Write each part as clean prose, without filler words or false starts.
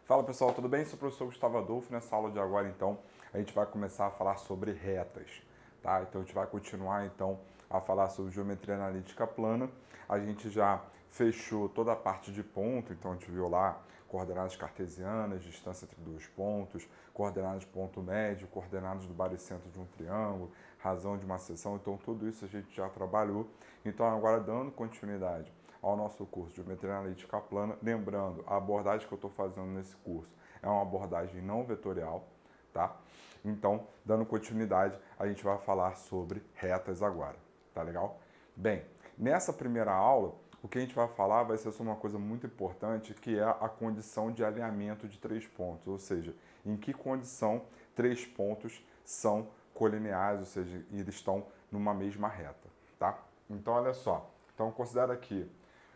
Fala pessoal, tudo bem? Sou o professor Gustavo Adolfo. Nessa aula de agora, então, a gente vai começar a falar sobre retas, tá? Então, a gente vai continuar, então, a falar sobre geometria analítica plana. A gente já fechou toda a parte de ponto, então a gente viu lá coordenadas cartesianas, distância entre dois pontos, coordenadas de ponto médio, coordenadas do baricentro de um triângulo, razão de uma seção, então tudo isso a gente já trabalhou. Então, agora dando continuidade ao nosso curso de Geometria Analítica Plana. Lembrando, a abordagem que eu estou fazendo nesse curso é uma abordagem não vetorial, tá? Então, dando continuidade, a gente vai falar sobre retas agora, tá legal? Bem, nessa primeira aula, o que a gente vai falar vai ser sobre uma coisa muito importante, que é a condição de alinhamento de três pontos, ou seja, em que condição três pontos são colineares, ou seja, eles estão numa mesma reta, tá? Então, olha só. Então, considera aqui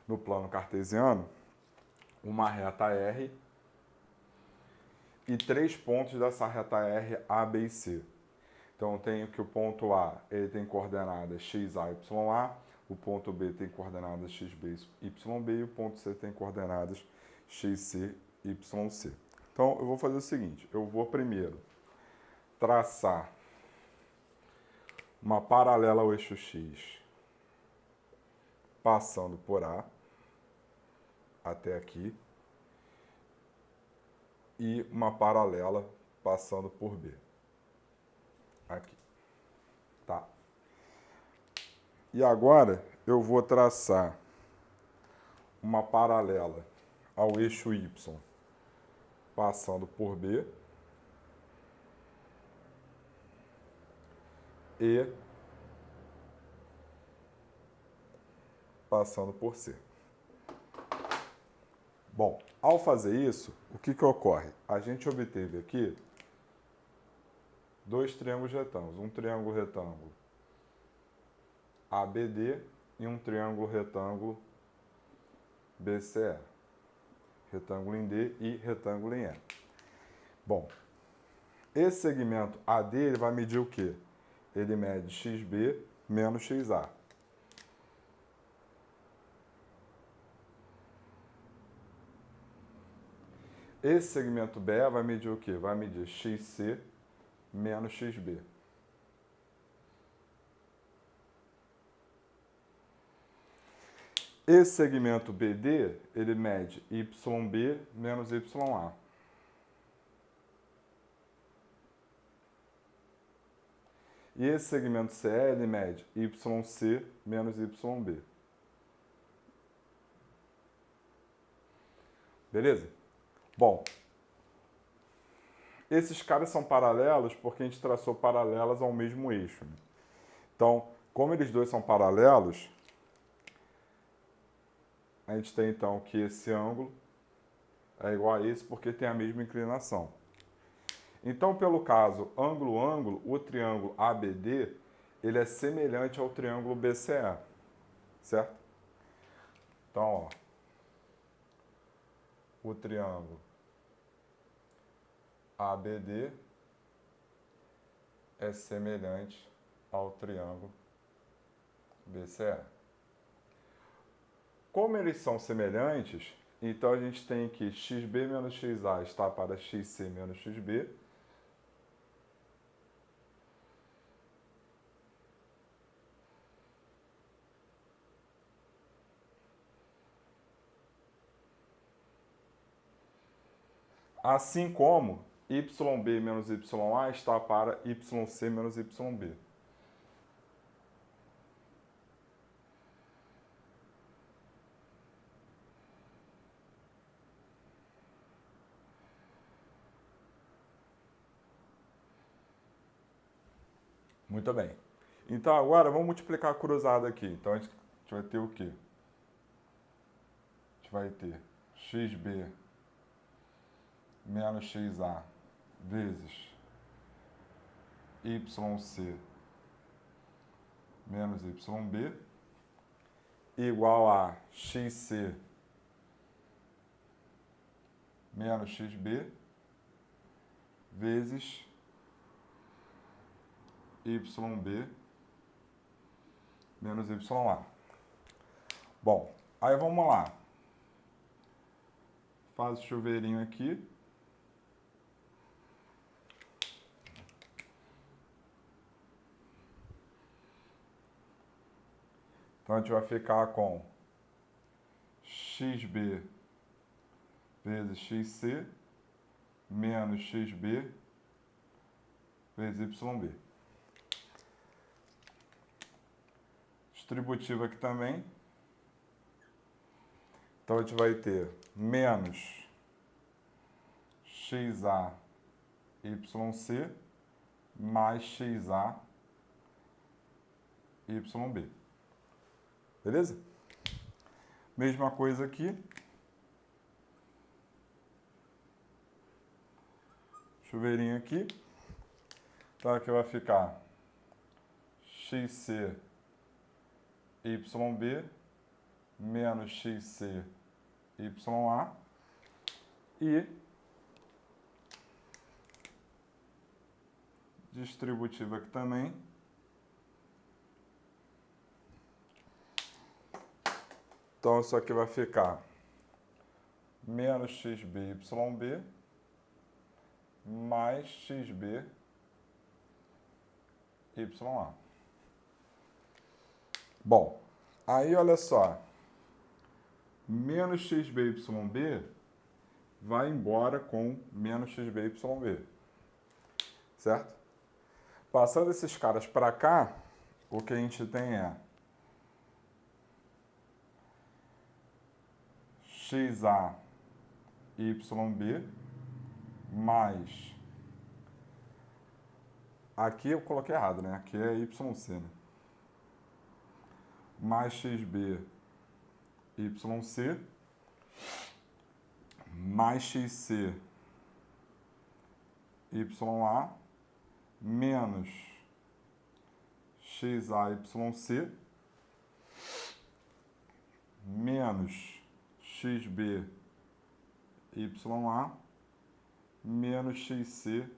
no plano cartesiano uma reta R e três pontos dessa reta R, A, B e C. Então, eu tenho que o ponto A ele tem coordenadas x, a, y, a, o ponto B tem coordenadas x, b, y, b e o ponto C tem coordenadas x, c, y, c. Então, eu vou fazer o seguinte, eu vou primeiro traçar uma paralela ao eixo x, passando por A, até aqui, e uma paralela passando por B. Aqui. Tá? E agora eu vou traçar uma paralela ao eixo Y, passando por B, e passando por C. Bom, ao fazer isso, o que ocorre? A gente obteve aqui dois triângulos retângulos. Um triângulo retângulo ABD e um triângulo retângulo BCE. Retângulo em D e retângulo em E. Bom, esse segmento AD ele vai medir o quê? Ele mede XB menos XA. Esse segmento BE vai medir o quê? Vai medir XC menos XB. Esse segmento BD, ele mede YB menos YA. E esse segmento CE, ele mede YC menos YB. Beleza? Bom, esses caras são paralelos porque a gente traçou paralelas ao mesmo eixo. Então, como eles dois são paralelos, a gente tem então que esse ângulo é igual a esse porque tem a mesma inclinação. Então, pelo caso ângulo-ângulo, o triângulo ABD, ele é semelhante ao triângulo BCE, certo? Então, ó, o triângulo ABD é semelhante ao triângulo BCE. Como eles são semelhantes, então a gente tem que XB menos XA está para XC menos XB. Assim como YB menos YA está para YC menos YB. Muito bem. Então agora vamos multiplicar a cruzada aqui. Então a gente vai ter o quê? A gente vai ter XB menos XA vezes YC menos YB igual a XC menos XB vezes YB menos YA. Bom, aí vamos lá. Faz o chuveirinho aqui. Então, a gente vai ficar com xb vezes xc menos xb vezes yb. Distributivo aqui também. Então, a gente vai ter menos xa yc mais xa yb. Beleza? Mesma coisa aqui. Chuveirinho aqui. Então, aqui vai ficar xc yb menos xc ya e distributivo aqui também. Então, isso aqui vai ficar menos xb yb mais xb ya. Bom, aí olha só, menos xb yb vai embora com menos xb yb, certo? Passando esses caras para cá, o que a gente tem é xa yb mais... Aqui eu coloquei errado, né? Aqui é yc, né? Mais xb yc mais xc ya menos xa yc menos xb ya menos xc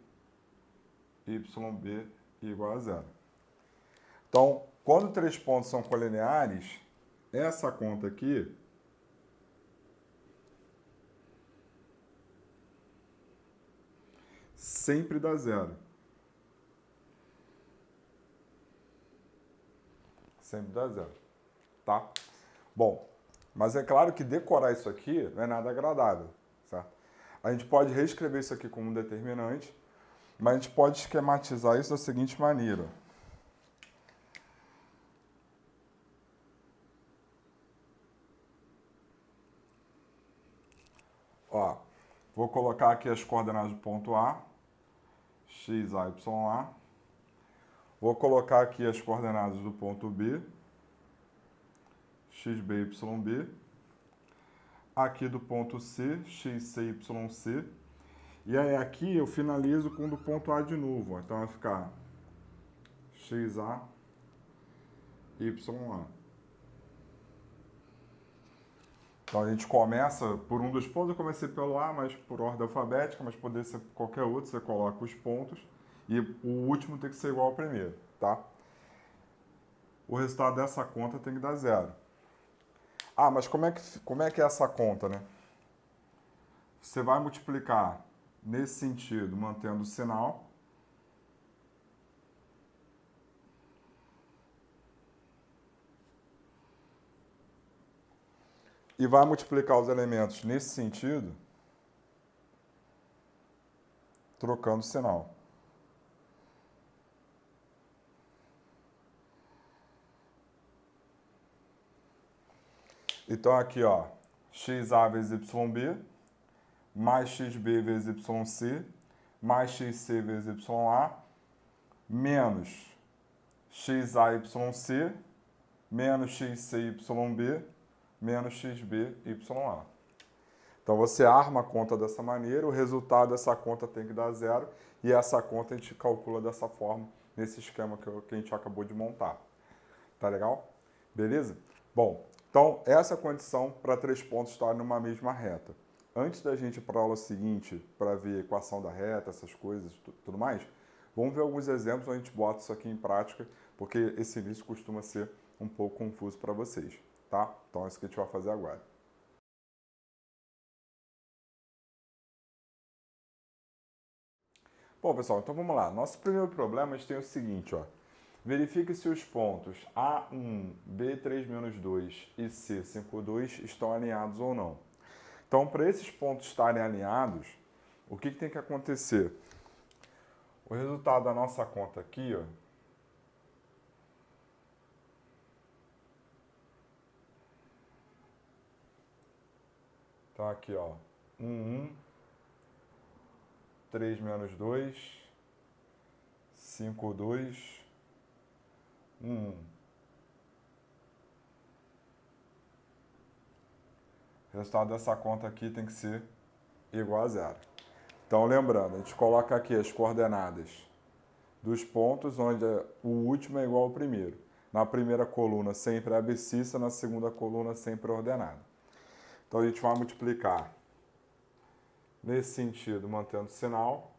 yb igual a zero. Então, quando três pontos são colineares, essa conta aqui sempre dá zero. Sempre dá zero, tá? Bom, mas é claro que decorar isso aqui não é nada agradável, certo? A gente pode reescrever isso aqui como um determinante, mas a gente pode esquematizar isso da seguinte maneira. Ó, vou colocar aqui as coordenadas do ponto A, x, a, y, a. Vou colocar aqui as coordenadas do ponto B, x, b, y, b. Aqui do ponto C, x, c, y, c. E aí aqui eu finalizo com o do ponto A de novo. Então vai ficar xa, ya. Então a gente começa por um dos pontos, eu comecei pelo A, mas por ordem alfabética, mas poderia ser qualquer outro, você coloca os pontos e o último tem que ser igual ao primeiro, tá? O resultado dessa conta tem que dar zero. Ah, mas como é que é essa conta, né? Você vai multiplicar nesse sentido, mantendo o sinal. E vai multiplicar os elementos nesse sentido, trocando o sinal. Então aqui, ó, xa vezes yb, mais xb vezes yc, mais xc vezes ya, menos xa yc, menos xc yb, menos xb ya. Então você arma a conta dessa maneira, o resultado dessa conta tem que dar zero, e essa conta a gente calcula dessa forma, nesse esquema que a gente acabou de montar. Tá legal? Beleza? Bom, então essa é a condição para três pontos estarem numa mesma reta. Antes da gente ir para a aula seguinte, para ver a equação da reta, essas coisas, tudo mais, vamos ver alguns exemplos onde a gente bota isso aqui em prática, porque esse início costuma ser um pouco confuso para vocês, tá? Então é isso que a gente vai fazer agora. Bom, pessoal, então vamos lá. Nosso primeiro problema a gente tem o seguinte, ó. Verifique se os pontos A1, B3 menos 2 e C5, 2 estão alinhados ou não. Então, para esses pontos estarem alinhados, o que tem que acontecer? O resultado da nossa conta aqui, ó, então aqui, ó, 1, 3 menos 2, 5, 2, 1. O resultado dessa conta aqui tem que ser igual a zero. Então, lembrando, a gente coloca aqui as coordenadas dos pontos, onde o último é igual ao primeiro. Na primeira coluna, sempre abscissa, na segunda coluna, sempre ordenada. Então, a gente vai multiplicar nesse sentido, mantendo o sinal.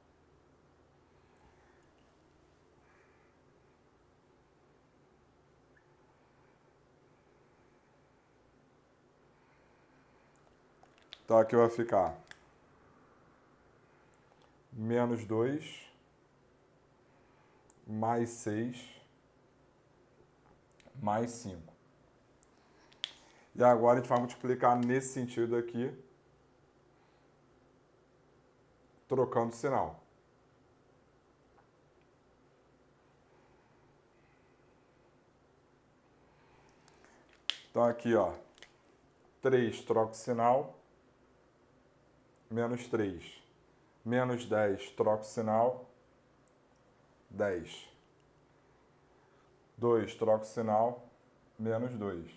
Então, aqui vai ficar menos 2 mais 6 mais 5. E agora a gente vai multiplicar nesse sentido aqui, trocando o sinal. Então aqui, ó, 3 troca o sinal, menos 3. Menos 10 troca o sinal, 10. 2 troca o sinal, menos 2.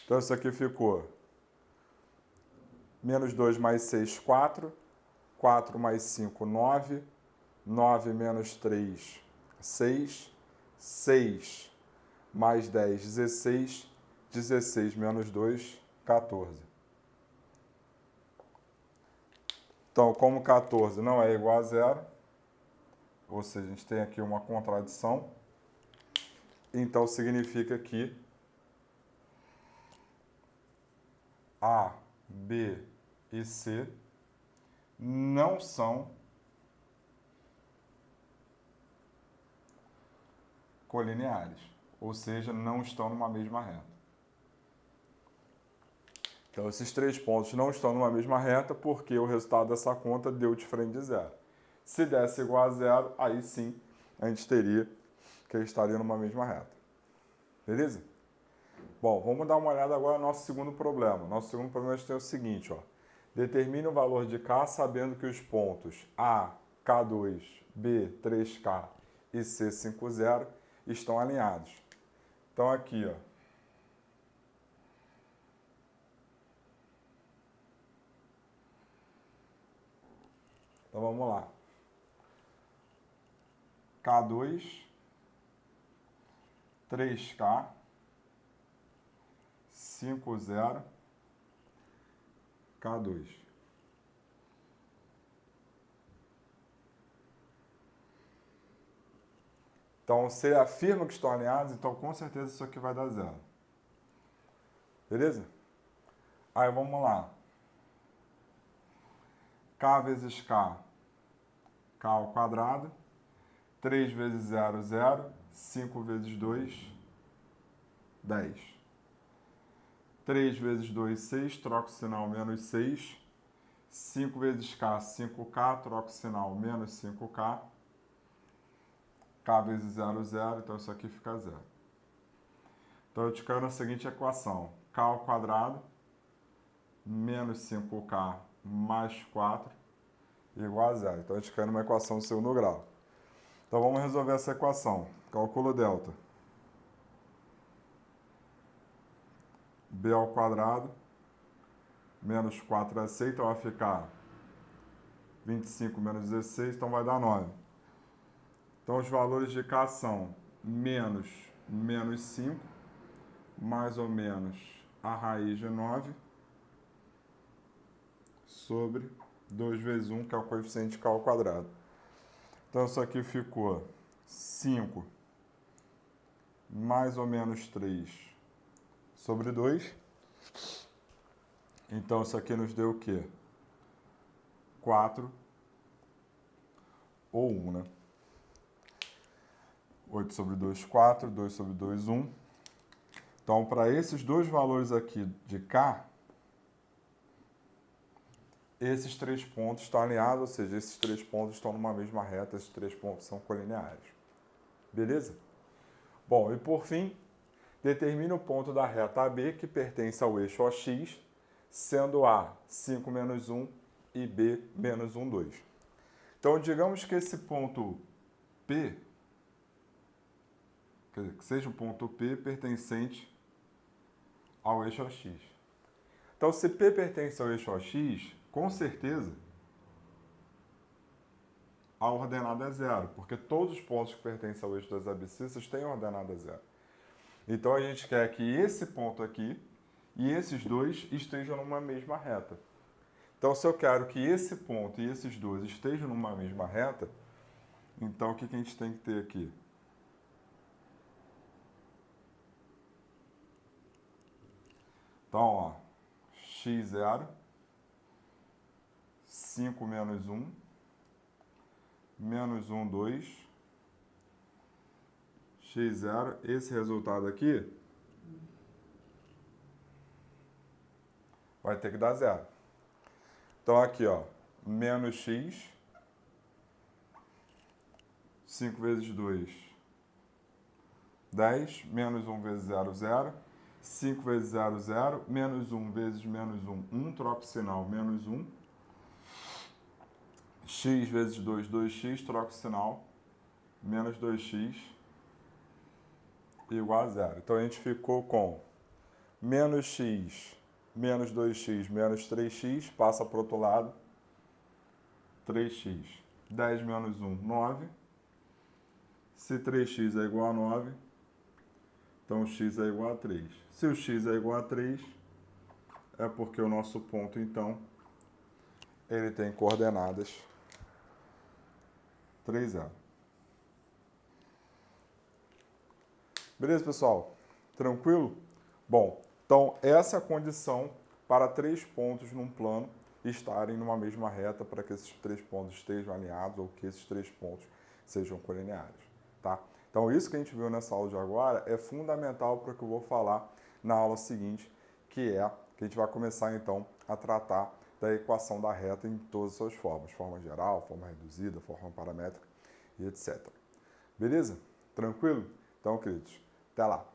Então isso aqui ficou menos 2 mais 6, 4. 4 mais 5, 9. 9 menos 3, 6. 6 mais 10, 16. 16 menos 2, 14. Então, como 14 não é igual a zero, ou seja, a gente tem aqui uma contradição, então significa que A, B e C não são colineares, ou seja, não estão numa mesma reta. Então, esses 3 pontos não estão numa mesma reta porque o resultado dessa conta deu diferente de zero. Se desse igual a zero, aí sim a gente teria que eles estariam numa mesma reta. Beleza? Bom, vamos dar uma olhada agora no nosso segundo problema. Nosso segundo problema tem o seguinte, ó. Determine o valor de K sabendo que os pontos A, K2, B, 3K e C, 50 estão alinhados. Então aqui, ó. Então vamos lá. K2, 3K, 50, K2. Então, você afirma que estão alinhados, então com certeza isso aqui vai dar zero. Beleza? Aí vamos lá. K vezes K, K ao quadrado. 3 vezes 0, 0. 5 vezes 2, 10. 3 vezes 2, 6. Troca o sinal, menos 6. 5 vezes K, 5K. Troca o sinal, menos 5K. K vezes 0, 0. Então, isso aqui fica 0. Então, eu te caio na seguinte equação. K ao quadrado, menos 5K mais 4, igual a 0. Então, a gente cai numa equação do segundo grau. Então, vamos resolver essa equação. Calculo delta. B ao quadrado, menos 4 é 6, então vai ficar 25 menos 16, então vai dar 9. Então, os valores de K são menos 5, mais ou menos a raiz de 9, sobre 2 vezes 1, que é o coeficiente de K ao quadrado. Então, isso aqui ficou 5 mais ou menos 3 sobre 2. Então, isso aqui nos deu o quê? 4. ou 1, né? 8 sobre 2, 4, 2 sobre 2, 1. Então, para esses dois valores aqui de cá, esses três pontos estão alinhados, ou seja, esses três pontos estão numa mesma reta, esses três pontos são colineares. Beleza? Bom, e por fim, determine o ponto da reta AB que pertence ao eixo OX, sendo A 5 menos 1 e B menos 1, 2. Então, digamos que esse ponto P, quer dizer, que seja o ponto P pertencente ao eixo OX. Então, se P pertence ao eixo OX, com certeza a ordenada é zero, porque todos os pontos que pertencem ao eixo das abscissas têm ordenada zero. Então, a gente quer que esse ponto aqui e esses dois estejam numa mesma reta. Então, se eu quero que esse ponto e esses dois estejam numa mesma reta, então o que a gente tem que ter aqui? Então, ó, x0, 5 menos 1, menos 1, 2, x0, esse resultado aqui vai ter que dar zero. Então, aqui, ó, menos x, 5 vezes 2, 10, menos 1 vezes 0, 0, 5 vezes 0, 0, menos 1 vezes menos 1, 1, troca o sinal, menos 1, x vezes 2, 2x, troca o sinal, menos 2x, igual a zero. Então, a gente ficou com menos x, menos 2x, menos 3x, passa para o outro lado, 3x. 10 menos 1, 9. Se 3x é igual a 9, então x é igual a 3. Se o x é igual a 3, é porque o nosso ponto, então, ele tem coordenadas 3, 0. Beleza, pessoal? Tranquilo? Bom, então essa é a condição para três pontos num plano estarem numa mesma reta para que esses três pontos estejam alinhados ou que esses três pontos sejam colineares, tá? Então isso que a gente viu nessa aula de agora é fundamental para o que eu vou falar na aula seguinte, que a gente vai começar então a tratar da equação da reta em todas as suas formas, forma geral, forma reduzida, forma paramétrica e etc. Beleza? Tranquilo? Então, queridos, até lá!